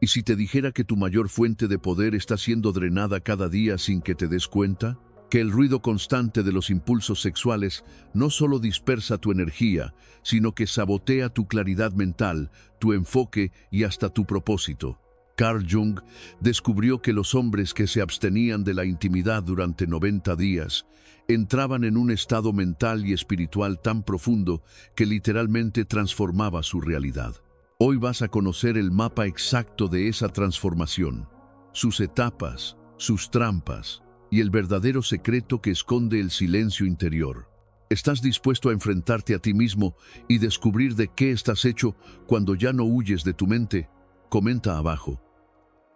¿Y si te dijera que tu mayor fuente de poder está siendo drenada cada día sin que te des cuenta? Que el ruido constante de los impulsos sexuales no solo dispersa tu energía, sino que sabotea tu claridad mental, tu enfoque y hasta tu propósito. Carl Jung descubrió que los hombres que se abstenían de la intimidad durante 90 días entraban en un estado mental y espiritual tan profundo que literalmente transformaba su realidad. Hoy vas a conocer el mapa exacto de esa transformación, sus etapas, sus trampas y el verdadero secreto que esconde el silencio interior. ¿Estás dispuesto a enfrentarte a ti mismo y descubrir de qué estás hecho cuando ya no huyes de tu mente? Comenta abajo.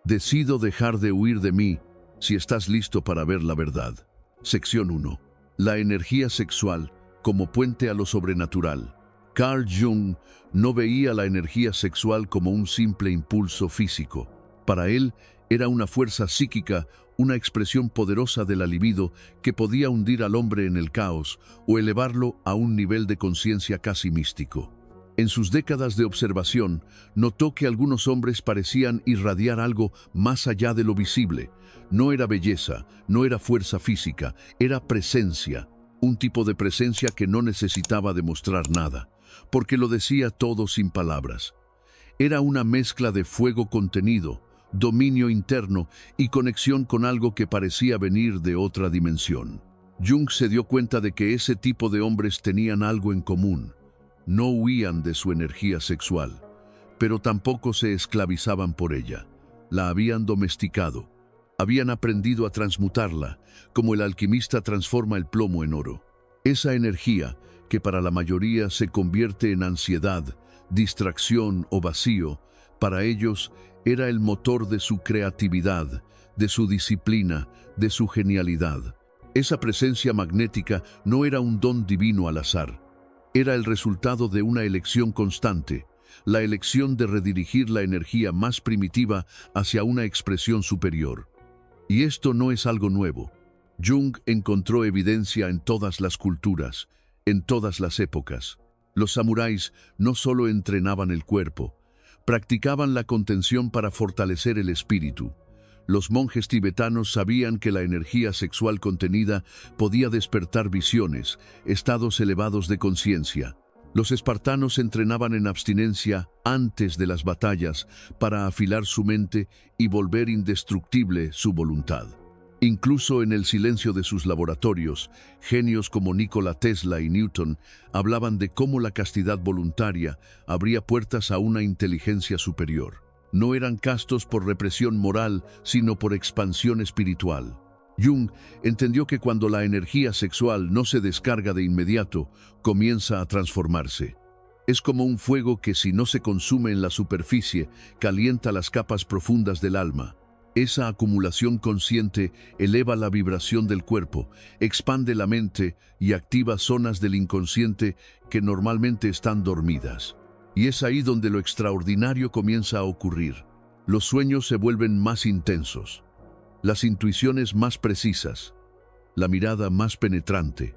Decido dejar de huir de mí si estás listo para ver la verdad. Sección 1. La energía sexual como puente a lo sobrenatural. Carl Jung no veía la energía sexual como un simple impulso físico. Para él era una fuerza psíquica, una expresión poderosa de la libido que podía hundir al hombre en el caos o elevarlo a un nivel de conciencia casi místico. En sus décadas de observación, notó que algunos hombres parecían irradiar algo más allá de lo visible. No era belleza, no era fuerza física, era presencia, un tipo de presencia que no necesitaba demostrar nada, porque lo decía todo sin palabras. Era una mezcla de fuego contenido, dominio interno y conexión con algo que parecía venir de otra dimensión. Jung se dio cuenta de que ese tipo de hombres tenían algo en común. No huían de su energía sexual, pero tampoco se esclavizaban por ella. La habían domesticado. Habían aprendido a transmutarla, como el alquimista transforma el plomo en oro. Esa energía, que para la mayoría se convierte en ansiedad, distracción o vacío, para ellos era el motor de su creatividad, de su disciplina, de su genialidad. Esa presencia magnética no era un don divino al azar. Era el resultado de una elección constante, la elección de redirigir la energía más primitiva hacia una expresión superior. Y esto no es algo nuevo. Jung encontró evidencia en todas las culturas, en todas las épocas. Los samuráis no solo entrenaban el cuerpo, practicaban la contención para fortalecer el espíritu. Los monjes tibetanos sabían que la energía sexual contenida podía despertar visiones, estados elevados de conciencia. Los espartanos entrenaban en abstinencia antes de las batallas para afilar su mente y volver indestructible su voluntad. Incluso en el silencio de sus laboratorios, genios como Nikola Tesla y Newton hablaban de cómo la castidad voluntaria abría puertas a una inteligencia superior. No eran castos por represión moral, sino por expansión espiritual. Jung entendió que cuando la energía sexual no se descarga de inmediato, comienza a transformarse. Es como un fuego que, si no se consume en la superficie, calienta las capas profundas del alma. Esa acumulación consciente eleva la vibración del cuerpo, expande la mente y activa zonas del inconsciente que normalmente están dormidas. Y es ahí donde lo extraordinario comienza a ocurrir. Los sueños se vuelven más intensos, las intuiciones más precisas, la mirada más penetrante,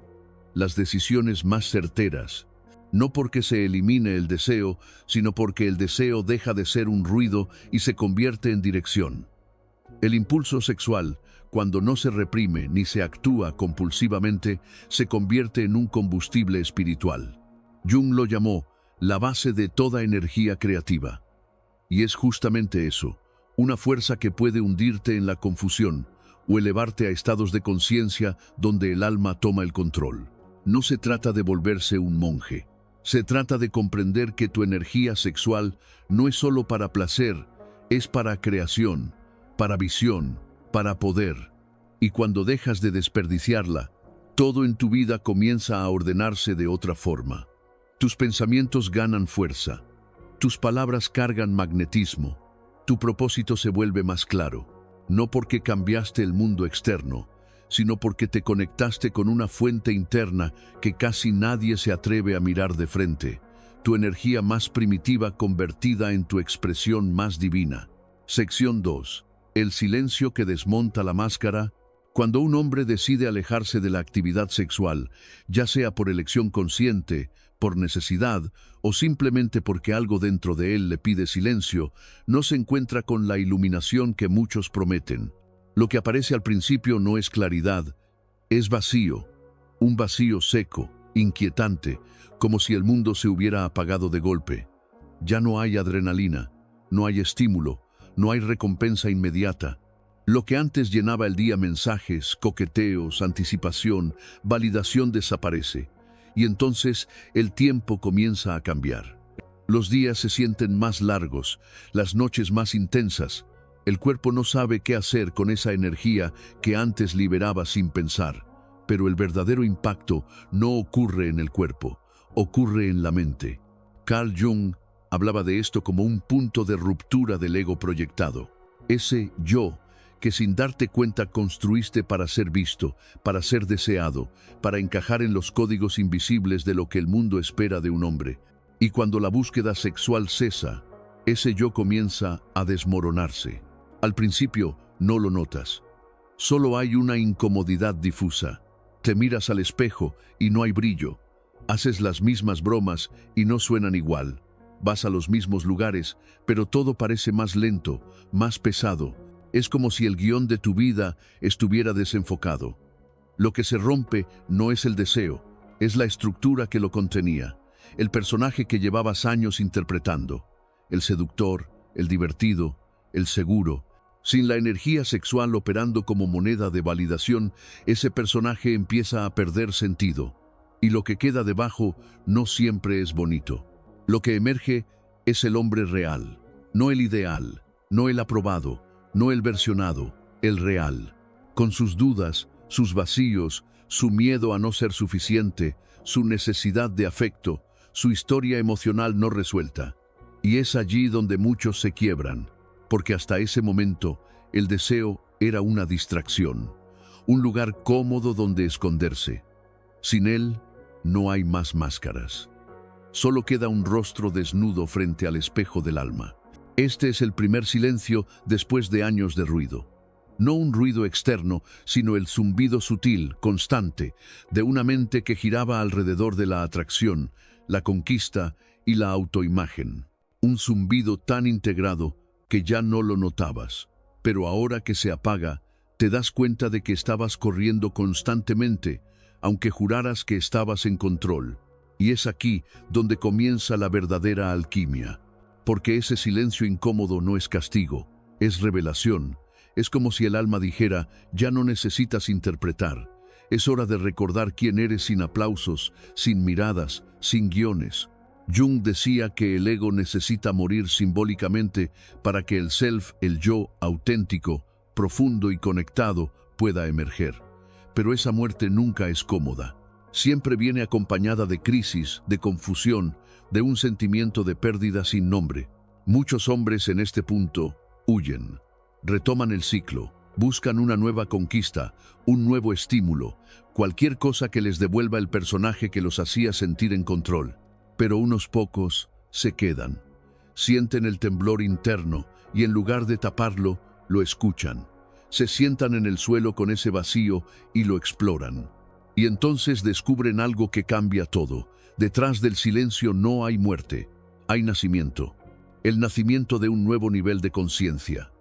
las decisiones más certeras, no porque se elimine el deseo, sino porque el deseo deja de ser un ruido y se convierte en dirección. El impulso sexual, cuando no se reprime ni se actúa compulsivamente, se convierte en un combustible espiritual. Jung lo llamó la base de toda energía creativa. Y es justamente eso, una fuerza que puede hundirte en la confusión o elevarte a estados de conciencia donde el alma toma el control. No se trata de volverse un monje. Se trata de comprender que tu energía sexual no es solo para placer, es para creación, para visión, para poder. Y cuando dejas de desperdiciarla, todo en tu vida comienza a ordenarse de otra forma. Tus pensamientos ganan fuerza, tus palabras cargan magnetismo, tu propósito se vuelve más claro, no porque cambiaste el mundo externo, sino porque te conectaste con una fuente interna que casi nadie se atreve a mirar de frente, tu energía más primitiva convertida en tu expresión más divina. Sección 2. El silencio que desmonta la máscara. Cuando un hombre decide alejarse de la actividad sexual, ya sea por elección consciente, por necesidad o simplemente porque algo dentro de él le pide silencio, no se encuentra con la iluminación que muchos prometen. Lo que aparece al principio no es claridad, es vacío, un vacío seco, inquietante, como si el mundo se hubiera apagado de golpe. Ya no hay adrenalina, no hay estímulo, no hay recompensa inmediata. Lo que antes llenaba el día, mensajes, coqueteos, anticipación, validación, desaparece. Y entonces el tiempo comienza a cambiar. Los días se sienten más largos, las noches más intensas. El cuerpo no sabe qué hacer con esa energía que antes liberaba sin pensar. Pero el verdadero impacto no ocurre en el cuerpo, ocurre en la mente. Carl Jung hablaba de esto como un punto de ruptura del ego proyectado. Ese yo que sin darte cuenta construiste para ser visto, para ser deseado, para encajar en los códigos invisibles de lo que el mundo espera de un hombre. Y cuando la búsqueda sexual cesa, ese yo comienza a desmoronarse. Al principio no lo notas. Solo hay una incomodidad difusa. Te miras al espejo y no hay brillo. Haces las mismas bromas y no suenan igual. Vas a los mismos lugares, pero todo parece más lento, más pesado. Es como si el guión de tu vida estuviera desenfocado. Lo que se rompe no es el deseo, es la estructura que lo contenía, el personaje que llevabas años interpretando, el seductor, el divertido, el seguro. Sin la energía sexual operando como moneda de validación, ese personaje empieza a perder sentido. Y lo que queda debajo no siempre es bonito. Lo que emerge es el hombre real, no el ideal, no el aprobado, no el versionado, el real, con sus dudas, sus vacíos, su miedo a no ser suficiente, su necesidad de afecto, su historia emocional no resuelta. Y es allí donde muchos se quiebran, porque hasta ese momento el deseo era una distracción, un lugar cómodo donde esconderse. Sin él no hay más máscaras. Solo queda un rostro desnudo frente al espejo del alma. Este es el primer silencio después de años de ruido. No un ruido externo, sino el zumbido sutil, constante, de una mente que giraba alrededor de la atracción, la conquista y la autoimagen. Un zumbido tan integrado que ya no lo notabas. Pero ahora que se apaga, te das cuenta de que estabas corriendo constantemente, aunque juraras que estabas en control. Y es aquí donde comienza la verdadera alquimia. Porque ese silencio incómodo no es castigo, es revelación. Es como si el alma dijera, ya no necesitas interpretar. Es hora de recordar quién eres sin aplausos, sin miradas, sin guiones. Jung decía que el ego necesita morir simbólicamente para que el self, el yo auténtico, profundo y conectado, pueda emerger. Pero esa muerte nunca es cómoda. Siempre viene acompañada de crisis, de confusión, de un sentimiento de pérdida sin nombre. Muchos hombres en este punto huyen, retoman el ciclo, buscan una nueva conquista, un nuevo estímulo, cualquier cosa que les devuelva el personaje que los hacía sentir en control. Pero unos pocos se quedan, sienten el temblor interno y en lugar de taparlo, lo escuchan. Se sientan en el suelo con ese vacío y lo exploran. Y entonces descubren algo que cambia todo. Detrás del silencio no hay muerte, hay nacimiento. El nacimiento de un nuevo nivel de conciencia.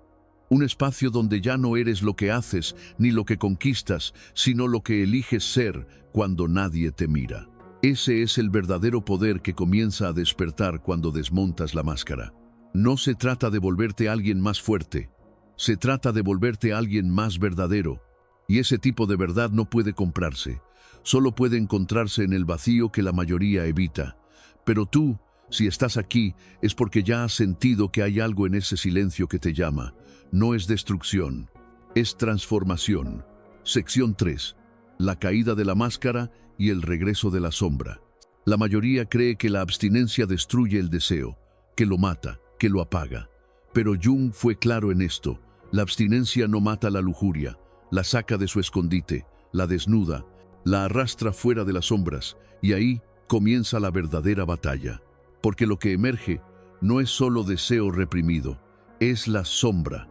Un espacio donde ya no eres lo que haces ni lo que conquistas, sino lo que eliges ser cuando nadie te mira. Ese es el verdadero poder que comienza a despertar cuando desmontas la máscara. No se trata de volverte alguien más fuerte, se trata de volverte alguien más verdadero. Y ese tipo de verdad no puede comprarse, solo puede encontrarse en el vacío que la mayoría evita. Pero tú, si estás aquí, es porque ya has sentido que hay algo en ese silencio que te llama. No es destrucción, es transformación. Sección 3. La caída de la máscara y el regreso de la sombra. La mayoría cree que la abstinencia destruye el deseo, que lo mata, que lo apaga. Pero Jung fue claro en esto. La abstinencia no mata la lujuria, la saca de su escondite, la desnuda, la arrastra fuera de las sombras, y ahí comienza la verdadera batalla. Porque lo que emerge no es solo deseo reprimido, es la sombra.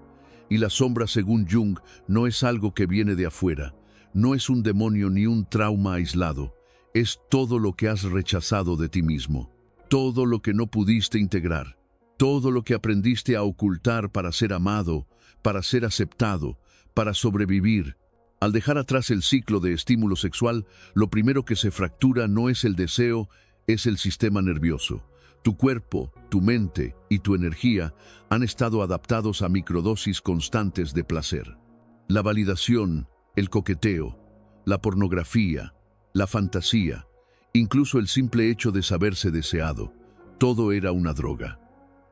Y la sombra, según Jung, no es algo que viene de afuera, no es un demonio ni un trauma aislado, Es todo lo que has rechazado de ti mismo, todo lo que no pudiste integrar, todo lo que aprendiste a ocultar para ser amado, para ser aceptado, para sobrevivir. Al dejar atrás el ciclo de estímulo sexual, lo primero que se fractura no es el deseo, es el sistema nervioso. Tu cuerpo, tu mente y tu energía han estado adaptados a microdosis constantes de placer. La validación, el coqueteo, la pornografía, la fantasía, incluso el simple hecho de saberse deseado, todo era una droga.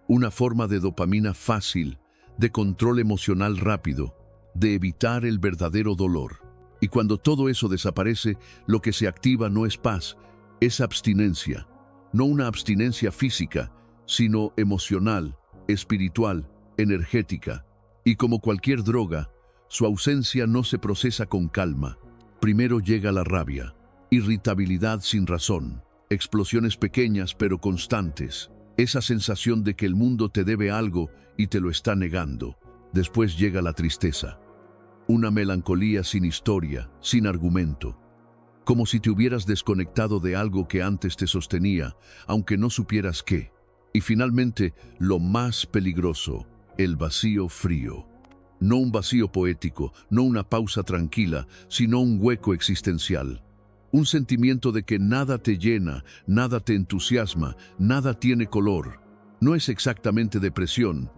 Una forma de dopamina fácil, de control emocional rápido, de evitar el verdadero dolor. Y cuando todo eso desaparece, lo que se activa no es paz, es abstinencia. No una abstinencia física, sino emocional, espiritual, energética. Y como cualquier droga, su ausencia no se procesa con calma. Primero llega la rabia, irritabilidad sin razón, explosiones pequeñas pero constantes, esa sensación de que el mundo te debe algo y te lo está negando. Después llega la tristeza, una melancolía sin historia, sin argumento, como si te hubieras desconectado de algo que antes te sostenía, aunque no supieras qué. Y finalmente, lo más peligroso, el vacío frío. No un vacío poético, no una pausa tranquila, sino un hueco existencial. Un sentimiento de que nada te llena, nada te entusiasma, nada tiene color. No es exactamente depresión,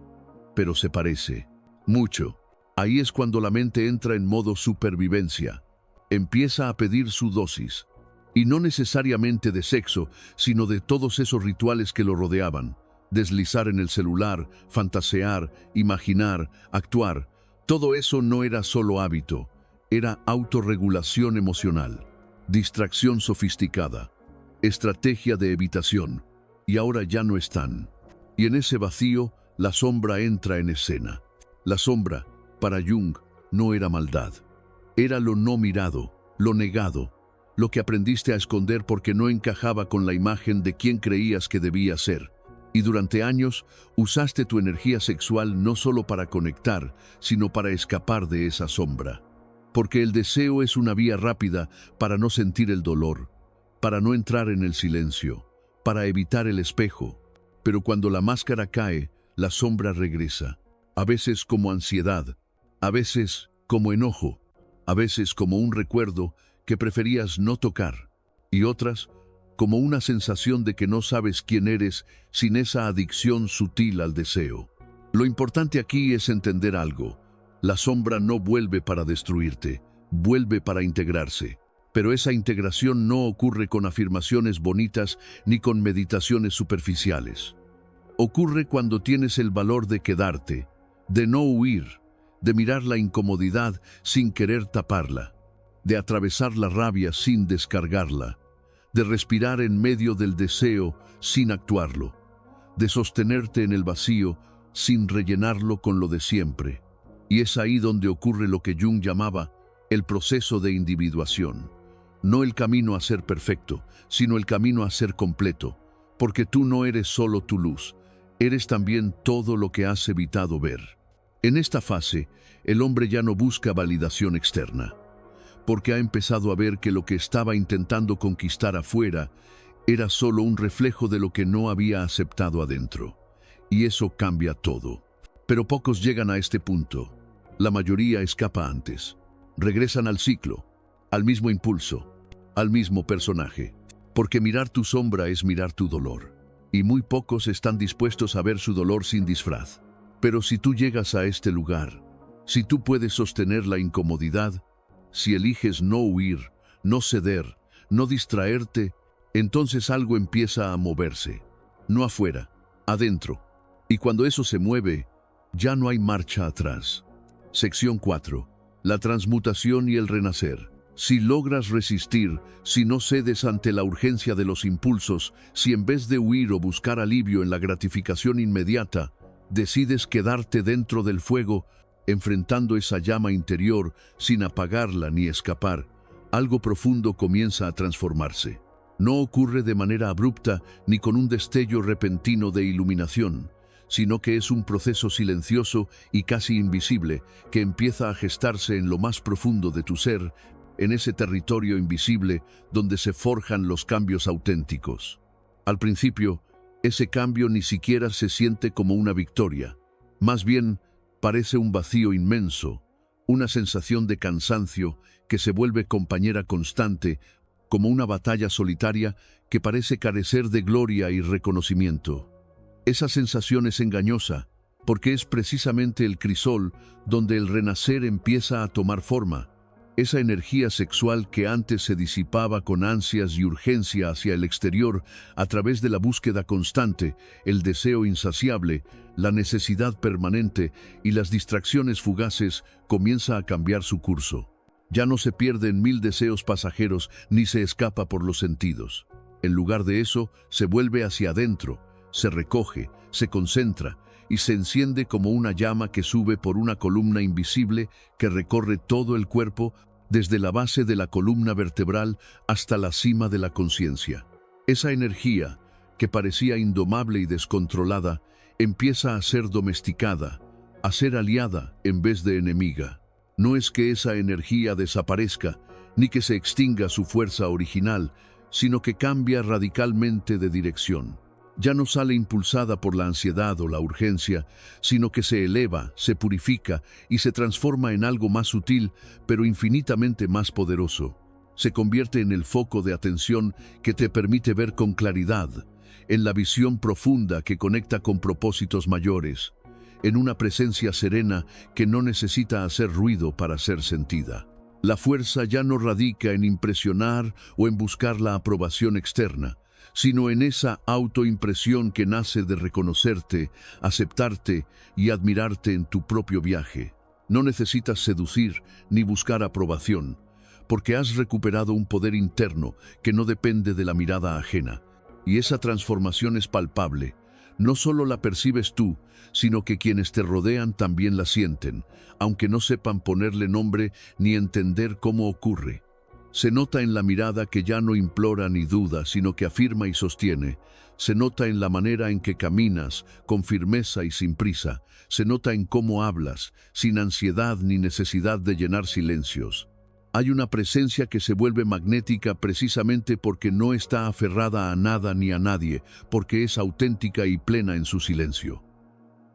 pero se parece. Mucho. Ahí es cuando la mente entra en modo supervivencia. Empieza a pedir su dosis. Y no necesariamente de sexo, sino de todos esos rituales que lo rodeaban. Deslizar en el celular, fantasear, imaginar, actuar. Todo eso no era solo hábito, era autorregulación emocional, distracción sofisticada, estrategia de evitación. Y ahora ya no están. Y en ese vacío, la sombra entra en escena. La sombra, para Jung, no era maldad. Era lo no mirado, lo negado, lo que aprendiste a esconder porque no encajaba con la imagen de quien creías que debía ser. Y durante años usaste tu energía sexual no solo para conectar, sino para escapar de esa sombra. Porque el deseo es una vía rápida para no sentir el dolor, para no entrar en el silencio, para evitar el espejo. Pero cuando la máscara cae, la sombra regresa. A veces como ansiedad, a veces como enojo, a veces como un recuerdo que preferías no tocar, y otras como una sensación de que no sabes quién eres sin esa adicción sutil al deseo. Lo importante aquí es entender algo. La sombra no vuelve para destruirte, vuelve para integrarse. Pero esa integración no ocurre con afirmaciones bonitas ni con meditaciones superficiales. Ocurre cuando tienes el valor de quedarte, de no huir, de mirar la incomodidad sin querer taparla, de atravesar la rabia sin descargarla, de respirar en medio del deseo sin actuarlo, de sostenerte en el vacío sin rellenarlo con lo de siempre. Y es ahí donde ocurre lo que Jung llamaba el proceso de individuación. No el camino a ser perfecto, sino el camino a ser completo, porque tú no eres solo tu luz, eres también todo lo que has evitado ver. En esta fase, el hombre ya no busca validación externa, porque ha empezado a ver que lo que estaba intentando conquistar afuera era solo un reflejo de lo que no había aceptado adentro. Y eso cambia todo. Pero pocos llegan a este punto. La mayoría escapa antes. Regresan al ciclo, al mismo impulso, al mismo personaje. Porque mirar tu sombra es mirar tu dolor. Y muy pocos están dispuestos a ver su dolor sin disfraz. Pero si tú llegas a este lugar, si tú puedes sostener la incomodidad, si eliges no huir, no ceder, no distraerte, entonces algo empieza a moverse. No afuera, adentro. Y cuando eso se mueve, ya no hay marcha atrás. Sección 4. La transmutación y el renacer. Si logras resistir, si no cedes ante la urgencia de los impulsos, si en vez de huir o buscar alivio en la gratificación inmediata, decides quedarte dentro del fuego, enfrentando esa llama interior sin apagarla ni escapar, algo profundo comienza a transformarse. No ocurre de manera abrupta ni con un destello repentino de iluminación, sino que es un proceso silencioso y casi invisible que empieza a gestarse en lo más profundo de tu ser, en ese territorio invisible donde se forjan los cambios auténticos. Al principio, ese cambio ni siquiera se siente como una victoria. Más bien, parece un vacío inmenso, una sensación de cansancio que se vuelve compañera constante, como una batalla solitaria que parece carecer de gloria y reconocimiento. Esa sensación es engañosa, porque es precisamente el crisol donde el renacer empieza a tomar forma. Esa energía sexual que antes se disipaba con ansias y urgencia hacia el exterior a través de la búsqueda constante, el deseo insaciable, la necesidad permanente y las distracciones fugaces, comienza a cambiar su curso. Ya no se pierde en mil deseos pasajeros ni se escapa por los sentidos. En lugar de eso, se vuelve hacia adentro, se recoge, se concentra y se enciende como una llama que sube por una columna invisible que recorre todo el cuerpo, desde la base de la columna vertebral hasta la cima de la conciencia. Esa energía, que parecía indomable y descontrolada, empieza a ser domesticada, a ser aliada en vez de enemiga. No es que esa energía desaparezca, ni que se extinga su fuerza original, sino que cambia radicalmente de dirección. Ya no sale impulsada por la ansiedad o la urgencia, sino que se eleva, se purifica y se transforma en algo más sutil, pero infinitamente más poderoso. Se convierte en el foco de atención que te permite ver con claridad, en la visión profunda que conecta con propósitos mayores, en una presencia serena que no necesita hacer ruido para ser sentida. La fuerza ya no radica en impresionar o en buscar la aprobación externa, sino en esa autoimpresión que nace de reconocerte, aceptarte y admirarte en tu propio viaje. No necesitas seducir ni buscar aprobación, porque has recuperado un poder interno que no depende de la mirada ajena. Y esa transformación es palpable. No solo la percibes tú, sino que quienes te rodean también la sienten, aunque no sepan ponerle nombre ni entender cómo ocurre. Se nota en la mirada que ya no implora ni duda, sino que afirma y sostiene. Se nota en la manera en que caminas, con firmeza y sin prisa. Se nota en cómo hablas, sin ansiedad ni necesidad de llenar silencios. Hay una presencia que se vuelve magnética precisamente porque no está aferrada a nada ni a nadie, porque es auténtica y plena en su silencio.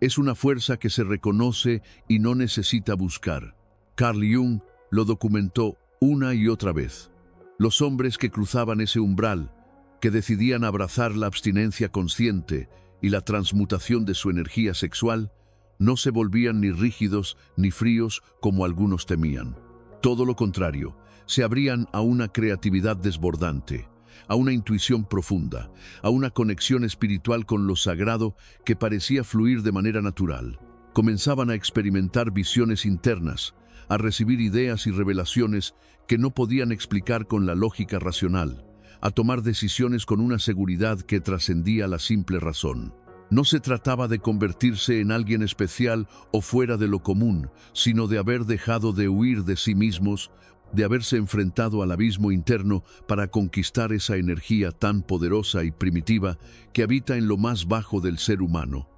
Es una fuerza que se reconoce y no necesita buscar. Carl Jung lo documentó una y otra vez. Los hombres que cruzaban ese umbral, que decidían abrazar la abstinencia consciente y la transmutación de su energía sexual, no se volvían ni rígidos ni fríos como algunos temían. Todo lo contrario, se abrían a una creatividad desbordante, a una intuición profunda, a una conexión espiritual con lo sagrado que parecía fluir de manera natural. Comenzaban a experimentar visiones internas, a recibir ideas y revelaciones que no podían explicar con la lógica racional, a tomar decisiones con una seguridad que trascendía la simple razón. No se trataba de convertirse en alguien especial o fuera de lo común, sino de haber dejado de huir de sí mismos, de haberse enfrentado al abismo interno para conquistar esa energía tan poderosa y primitiva que habita en lo más bajo del ser humano,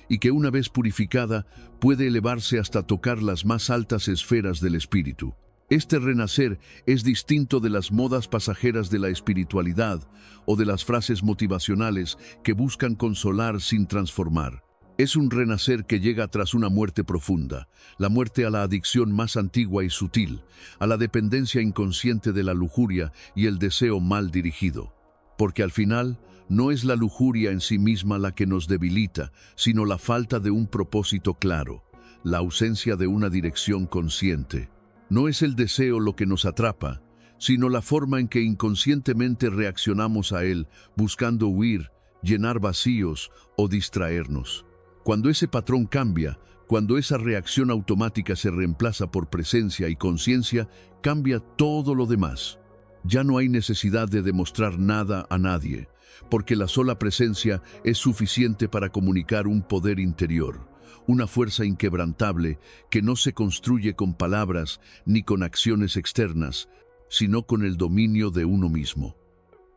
y que una vez purificada puede elevarse hasta tocar las más altas esferas del espíritu. Este renacer es distinto de las modas pasajeras de la espiritualidad o de las frases motivacionales que buscan consolar sin transformar. Es un renacer que llega tras una muerte profunda, la muerte a la adicción más antigua y sutil, a la dependencia inconsciente de la lujuria y el deseo mal dirigido. Porque al final, no es la lujuria en sí misma la que nos debilita, sino la falta de un propósito claro, la ausencia de una dirección consciente. No es el deseo lo que nos atrapa, sino la forma en que inconscientemente reaccionamos a él, buscando huir, llenar vacíos o distraernos. Cuando ese patrón cambia, cuando esa reacción automática se reemplaza por presencia y conciencia, cambia todo lo demás. Ya no hay necesidad de demostrar nada a nadie, porque la sola presencia es suficiente para comunicar un poder interior, una fuerza inquebrantable que no se construye con palabras ni con acciones externas, sino con el dominio de uno mismo.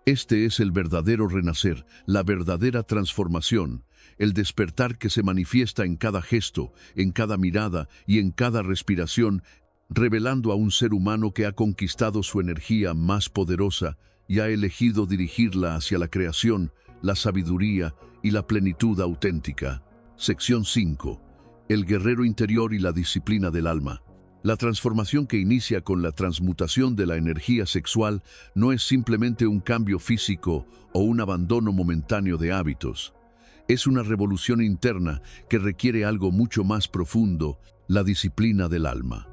Este es el verdadero renacer, la verdadera transformación, el despertar que se manifiesta en cada gesto, en cada mirada y en cada respiración, revelando a un ser humano que ha conquistado su energía más poderosa y ha elegido dirigirla hacia la creación, la sabiduría y la plenitud auténtica. Sección 5. El guerrero interior y la disciplina del alma. La transformación que inicia con la transmutación de la energía sexual no es simplemente un cambio físico o un abandono momentáneo de hábitos. Es una revolución interna que requiere algo mucho más profundo, la disciplina del alma.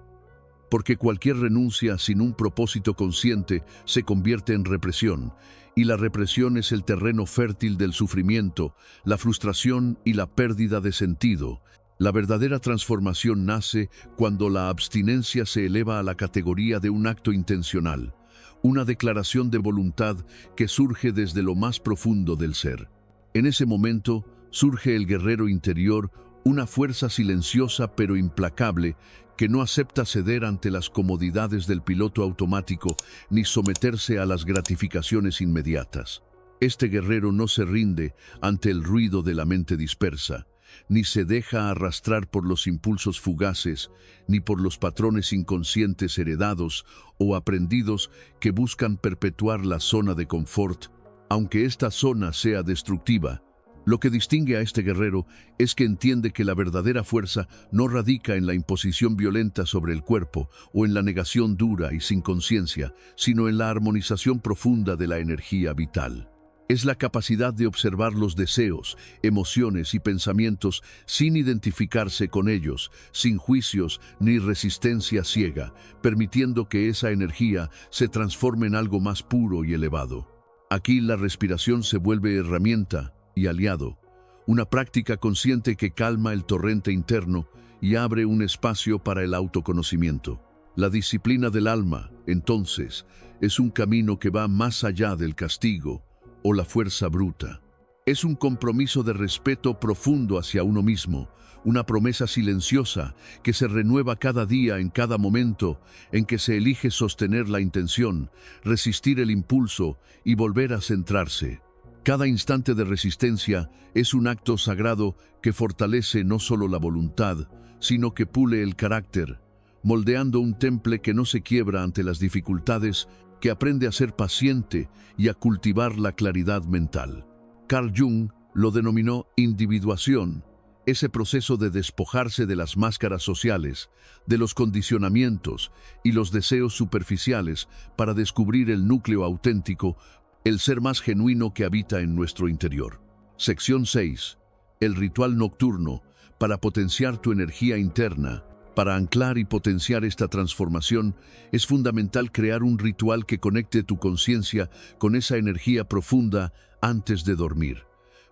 Porque cualquier renuncia sin un propósito consciente se convierte en represión, y la represión es el terreno fértil del sufrimiento, la frustración y la pérdida de sentido. La verdadera transformación nace cuando la abstinencia se eleva a la categoría de un acto intencional, una declaración de voluntad que surge desde lo más profundo del ser. En ese momento surge el guerrero interior, una fuerza silenciosa pero implacable que no acepta ceder ante las comodidades del piloto automático ni someterse a las gratificaciones inmediatas. Este guerrero no se rinde ante el ruido de la mente dispersa, ni se deja arrastrar por los impulsos fugaces, ni por los patrones inconscientes heredados o aprendidos que buscan perpetuar la zona de confort, aunque esta zona sea destructiva. Lo que distingue a este guerrero es que entiende que la verdadera fuerza no radica en la imposición violenta sobre el cuerpo o en la negación dura y sin conciencia, sino en la armonización profunda de la energía vital. Es la capacidad de observar los deseos, emociones y pensamientos sin identificarse con ellos, sin juicios ni resistencia ciega, permitiendo que esa energía se transforme en algo más puro y elevado. Aquí la respiración se vuelve herramienta y aliado, una práctica consciente que calma el torrente interno y abre un espacio para el autoconocimiento. La disciplina del alma, entonces, es un camino que va más allá del castigo o la fuerza bruta. Es un compromiso de respeto profundo hacia uno mismo, una promesa silenciosa que se renueva cada día en cada momento en que se elige sostener la intención, resistir el impulso y volver a centrarse. Cada instante de resistencia es un acto sagrado que fortalece no solo la voluntad, sino que pule el carácter, moldeando un temple que no se quiebra ante las dificultades, que aprende a ser paciente y a cultivar la claridad mental. Carl Jung lo denominó individuación, ese proceso de despojarse de las máscaras sociales, de los condicionamientos y los deseos superficiales para descubrir el núcleo auténtico, el ser más genuino que habita en nuestro interior. Sección 6. El ritual nocturno, para potenciar tu energía interna. Para anclar y potenciar esta transformación, es fundamental crear un ritual que conecte tu conciencia con esa energía profunda antes de dormir.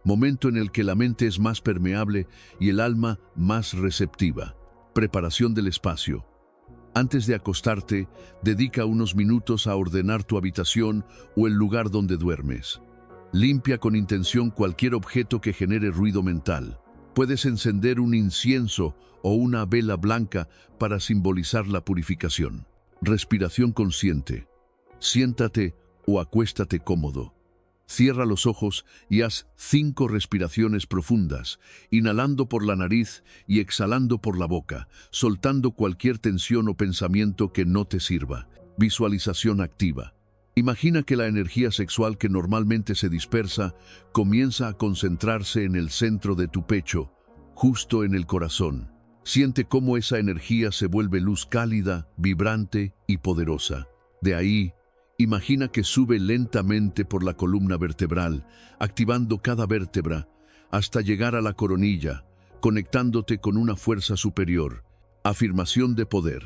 Momento en el que la mente es más permeable y el alma más receptiva. Preparación del espacio. Antes de acostarte, dedica unos minutos a ordenar tu habitación o el lugar donde duermes. Limpia con intención cualquier objeto que genere ruido mental. Puedes encender un incienso o una vela blanca para simbolizar la purificación. Respiración consciente. Siéntate o acuéstate cómodo. Cierra los ojos y haz 5 respiraciones profundas, inhalando por la nariz y exhalando por la boca, soltando cualquier tensión o pensamiento que no te sirva. Visualización activa. Imagina que la energía sexual que normalmente se dispersa comienza a concentrarse en el centro de tu pecho, justo en el corazón. Siente cómo esa energía se vuelve luz cálida, vibrante y poderosa. De ahí, imagina que sube lentamente por la columna vertebral, activando cada vértebra, hasta llegar a la coronilla, conectándote con una fuerza superior. Afirmación de poder.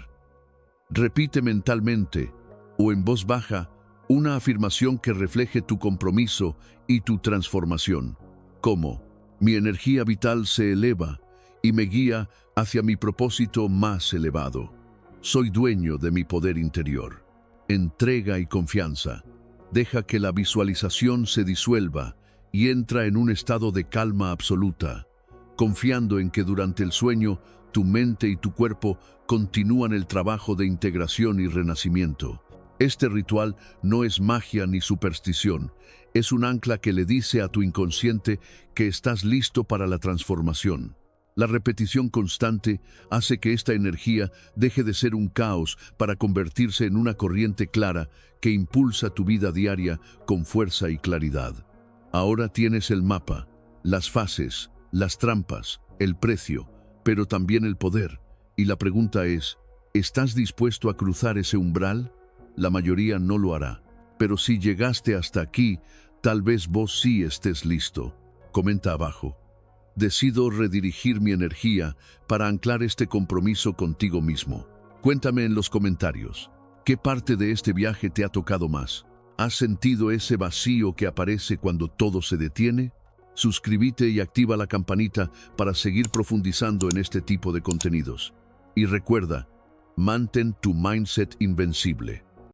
Repite mentalmente o en voz baja una afirmación que refleje tu compromiso y tu transformación, como: mi energía vital se eleva y me guía hacia mi propósito más elevado. Soy dueño de mi poder interior. Entrega y confianza. Deja que la visualización se disuelva y entra en un estado de calma absoluta, confiando en que durante el sueño tu mente y tu cuerpo continúan el trabajo de integración y renacimiento. Este ritual no es magia ni superstición, es un ancla que le dice a tu inconsciente que estás listo para la transformación. La repetición constante hace que esta energía deje de ser un caos para convertirse en una corriente clara que impulsa tu vida diaria con fuerza y claridad. Ahora tienes el mapa, las fases, las trampas, el precio, pero también el poder. Y la pregunta es, ¿estás dispuesto a cruzar ese umbral? La mayoría no lo hará. Pero si llegaste hasta aquí, tal vez vos sí estés listo. Comenta abajo. Decido redirigir mi energía para anclar este compromiso contigo mismo. Cuéntame en los comentarios, ¿qué parte de este viaje te ha tocado más? ¿Has sentido ese vacío que aparece cuando todo se detiene? Suscríbete y activa la campanita para seguir profundizando en este tipo de contenidos. Y recuerda, mantén tu mindset invencible.